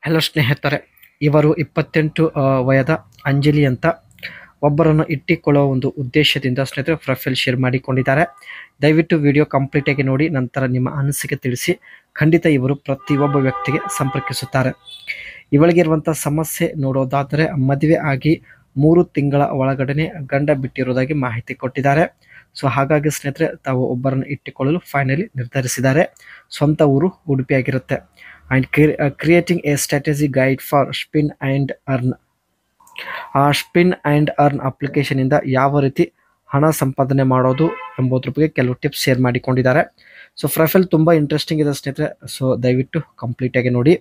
Hello ಸ್ನೇಹಿತರೆ, ಇವರು 28 ವಯದ ಅಂಜಲಿ ಅಂತ ಒಬ್ಬರನ್ನು ಇಟ್ಟಿಕೊಳ್ಳುವ ಒಂದು ಉದ್ದೇಶದಿಂದ ಸ್ನೇಹಿತರೆ ಪ್ರೊಫೈಲ್ ಶೇರ್ ಮಾಡಿಕೊಂಡಿದ್ದಾರೆ. ದಯವಿಟ್ಟು ವಿಡಿಯೋ ಕಂಪ್ಲೀಟ್ ಆಗಿ ನೋಡಿ, ನಂತರ ನಿಮ್ಮ ಅನಿಸಿಕೆ ತಿಳಿಸಿ. ಖಂಡಿತ ಇವರು ಪ್ರತಿಯೊಬ್ಬ ವ್ಯಕ್ತಿಗೆ ಸಂಪರ್ಕಿಸುತ್ತಾರೆ. ಇವಳಿಗಿರುವಂಥ ಸಮಸ್ಯೆ ನೋಡೋದಾದರೆ, ಮದುವೆ ಆಗಿ 3 ತಿಂಗಳ ಒಳಗಡೆ ಗಂಡ ಬಿಟ್ಟಿರುವುದಾಗಿ ಮಾಹಿತಿ ಕೊಟ್ಟಿದ್ದಾರೆ. ಸೊ ಹಾಗಾಗಿ ಸ್ನೇಹಿತರೆ ತಾವು ಒಬ್ಬರನ್ನು ಇಟ್ಟುಕೊಳ್ಳಲು ಫೈನಲಿ ನಿರ್ಧರಿಸಿದ್ದಾರೆ. ಸ್ವಂತ ಊರು ಉಡುಪಿ ಆಗಿರುತ್ತೆ. And creating A strategy guide for spin and earn. ಆ ಸ್ಪಿನ್ ಆ್ಯಂಡ್ ಅರ್ನ್ ಅಪ್ಲಿಕೇಶನಿಂದ ಯಾವ ರೀತಿ ಹಣ ಸಂಪಾದನೆ ಮಾಡೋದು ಎಂಬುದ್ರ ಬಗ್ಗೆ ಕೆಲವು ಟಿಪ್ಸ್ ಶೇರ್ ಮಾಡಿಕೊಂಡಿದ್ದಾರೆ. ಸೊ ಪ್ರೊಫೈಲ್ ತುಂಬ ಇಂಟ್ರೆಸ್ಟಿಂಗ್ ಇದೆ ಸ್ನೇಹಿತರೆ. ಸೊ ದಯವಿಟ್ಟು ಕಂಪ್ಲೀಟಾಗಿ ನೋಡಿ.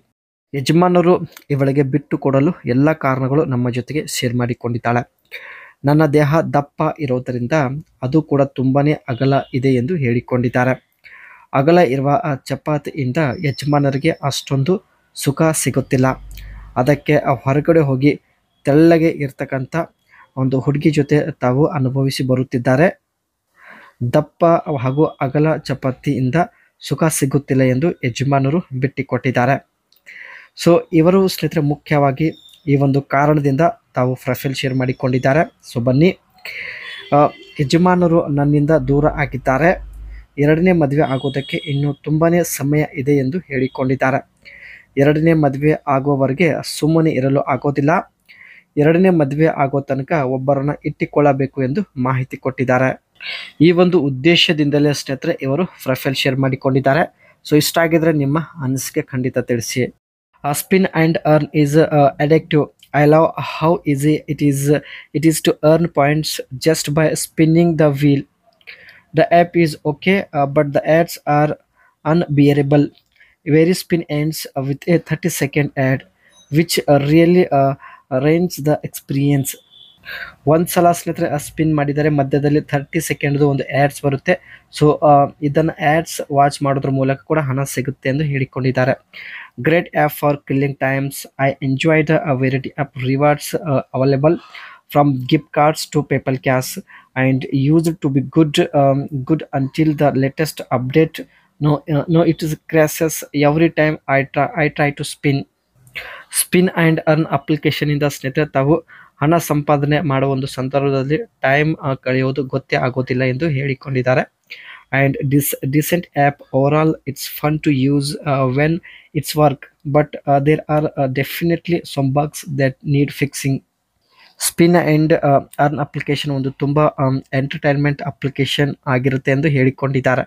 ಯಜಮಾನರು ಇವಳಿಗೆ ಬಿಟ್ಟು ಕೊಡಲು ಎಲ್ಲ ಕಾರಣಗಳು ನಮ್ಮ ಜೊತೆಗೆ ಶೇರ್ ಮಾಡಿಕೊಂಡಿದ್ದಾಳೆ. ನನ್ನ ದೇಹ ದಪ್ಪ ಇರೋದರಿಂದ ಅದು ಕೂಡ ತುಂಬಾ ಅಗಲ ಇದೆ ಎಂದು ಹೇಳಿಕೊಂಡಿದ್ದಾರೆ. ಅಗಲ ಇರುವ ಚಪಾತಿಯಿಂದ ಯಜಮಾನರಿಗೆ ಅಷ್ಟೊಂದು ಸುಖ ಸಿಗುತ್ತಿಲ್ಲ. ಅದಕ್ಕೆ ಹೊರಗಡೆ ಹೋಗಿ ತೆಳ್ಳಗೆ ಇರ್ತಕ್ಕಂಥ ಒಂದು ಹುಡುಗಿ ಜೊತೆ ತಾವು ಅನುಭವಿಸಿ ಬರುತ್ತಿದ್ದಾರೆ. ದಪ್ಪ ಹಾಗೂ ಅಗಲ ಚಪಾತಿಯಿಂದ ಸುಖ ಸಿಗುತ್ತಿಲ್ಲ ಎಂದು ಯಜಮಾನರು ಬಿಟ್ಟಿಕೊಟ್ಟಿದ್ದಾರೆ. ಸೊ ಇವರು ಸ್ನೇಹಿತರೆ ಮುಖ್ಯವಾಗಿ ಈ ಒಂದು ಕಾರಣದಿಂದ ತಾವು ಪ್ರೊಫೈಲ್ ಶೇರ್ ಮಾಡಿಕೊಂಡಿದ್ದಾರೆ. ಸೊ ಬನ್ನಿ, ಯಜಮಾನರು ನನ್ನಿಂದ ದೂರ ಆಗಿದ್ದಾರೆ. 2ನೇ ಮದುವೆ ಆಗೋದಕ್ಕೆ ಇನ್ನೂ ತುಂಬಾ ಸಮಯ ಇದೆ ಎಂದು ಹೇಳಿಕೊಂಡಿದ್ದಾರೆ. 2ನೇ ಮದುವೆ ಆಗೋವರೆಗೆ ಸುಮ್ಮನೆ ಇರಲು ಆಗೋದಿಲ್ಲ. 2ನೇ ಮದುವೆ ಆಗೋ ತನಕ ಒಬ್ಬರನ್ನ ಇಟ್ಟುಕೊಳ್ಳಬೇಕು ಎಂದು ಮಾಹಿತಿ ಕೊಟ್ಟಿದ್ದಾರೆ. ಈ ಒಂದು ಉದ್ದೇಶದಿಂದಲೇ ಸ್ನೇಹಿತರೆ ಇವರು ಪ್ರೊಫೈಲ್ ಶೇರ್ ಮಾಡಿಕೊಂಡಿದ್ದಾರೆ. ಸೊ ಇಷ್ಟ ಆಗಿದ್ರೆ ನಿಮ್ಮ ಅನಿಸಿಕೆ ಖಂಡಿತ ತಿಳಿಸಿ. Spin and earn is addictive. I love how easy it is to earn points just by spinning the wheel. The app is okay, but the ads are unbearable. Every spin ends with a 30-second ad, which really ruins the experience. ಒಂದ್ಸಲ ಸ್ನೇಹಿತರೆ spin ಮಾಡಿದರೆ ಮಧ್ಯದಲ್ಲಿ 30 ಸೆಕೆಂಡ್ದು ಒಂದು ads ಬರುತ್ತೆ. So ಇದನ್ನು ads watch ಮಾಡೋದ್ರ ಮೂಲಕ ಕೂಡ ಹಣ ಸಿಗುತ್ತೆ ಎಂದು ಹೇಳಿಕೊಂಡಿದ್ದಾರೆ. Great app for killing times. I enjoyed variety of rewards available from gift cards to PayPal cash and used to be good until the latest update. No it is crashes every time I try to spin and earn ಅಪ್ಲಿಕೇಶನಿಂದ ಸ್ನೇಹಿತರೆ ತಾವು ಹಣ ಸಂಪಾದನೆ ಮಾಡುವ ಒಂದು ಸಂದರ್ಭದಲ್ಲಿ time ಕಳೆಯೋದು ಗೊತ್ತೇ ಆಗೋದಿಲ್ಲ ಎಂದು ಹೇಳಿಕೊಂಡಿದ್ದಾರೆ. And decent app overall it's fun to use when it's work, but there are definitely some bugs that need fixing. Spin and earn application ಒಂದು ತುಂಬ ಎಂಟರ್ಟೈನ್ಮೆಂಟ್ ಅಪ್ಲಿಕೇಶನ್ ಆಗಿರುತ್ತೆ ಎಂದು ಹೇಳಿಕೊಂಡಿದ್ದಾರೆ.